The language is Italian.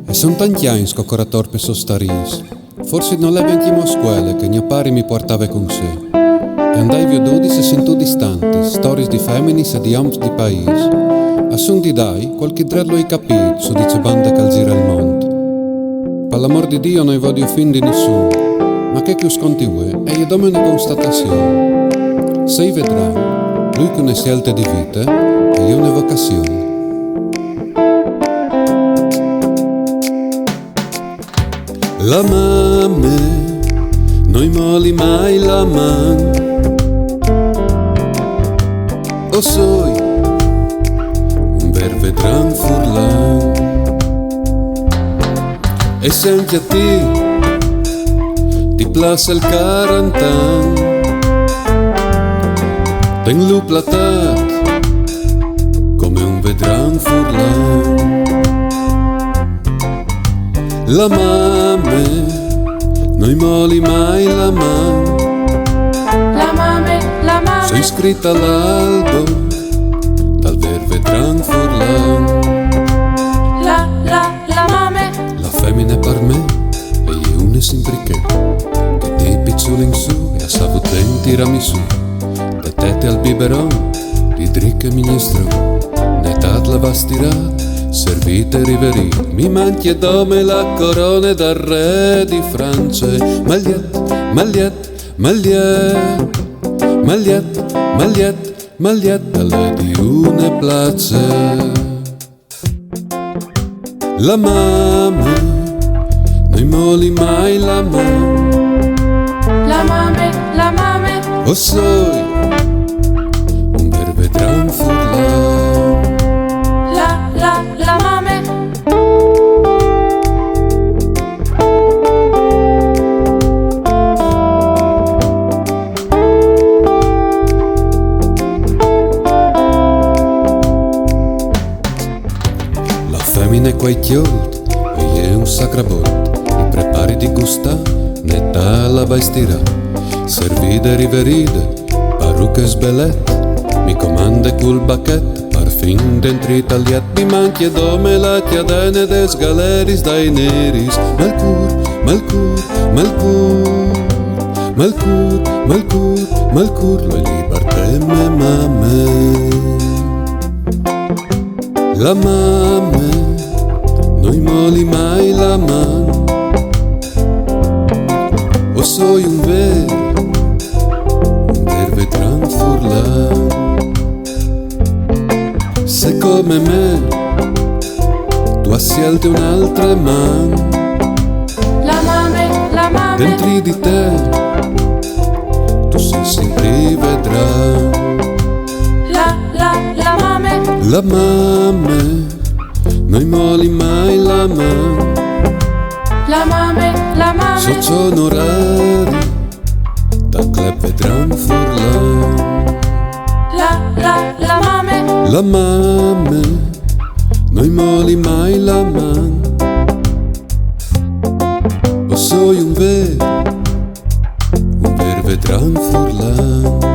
E son tanti anni che ancora torpe so staris. Forse non l'avevamo a scuola che mio pare mi portava con sé. E andai via 12 e sento distanti, storie di femmini e di amps di paese. A son di dai, qualche drello hai capito, su dice banda che gira il mondo. Per l'amor di Dio non voglio offendere nessuno, ma che sconti vuoi? E io dammi una constatazione. Sei vedrà, lui con una scelta di vita e io una vocazione. La mamma, noi molli mai la man. O soi un vervedran furlan. E senti a ti place il 40 anni. Ten lu platat come un vedran furlan. La mamma, noi molli mai la man. La mamma, Sono iscritta all'albo dal vervedran furlan. la mamma, La femmina è per me e io ne sempre che dei piccoli in su e a savuten tiramisù. De tete al biberon, di dricche ministro, ne tat la bastirat. Servite riveri, mi manchi e dome la corona dal re di Francia. Magliette, magliette, magliette, magliette, magliette, magliette, alle di una place. La mamma, noi molli mai la mamma. la mamma, O soi un vervedran furlan. la mamma, La femmina è quai chiolt e è un sacrabot. I prepari di gusta, ne la vai stira. Servide riveride, parrucche sbelette. Mi comanda col bacchetto, parfum dentro italiet. Mi manchi e dome la chiadene des galeris dai neris. Malcur, malcur, malcur, malcur, malcur, malcur, lo liberte me mame. La mamma, noi molli mai la man. O soi un vervedran furlan. Se come me tu hai scelto un'altra man. la mamma, Dentro di te tu sei sempre vedrà. la mamma, La mamma, noi molli mai la man. la mamma, Socio onorari da club vedran furlan. la mamma, La mamma, noi molli mai la man. O soi un vervedran furlan.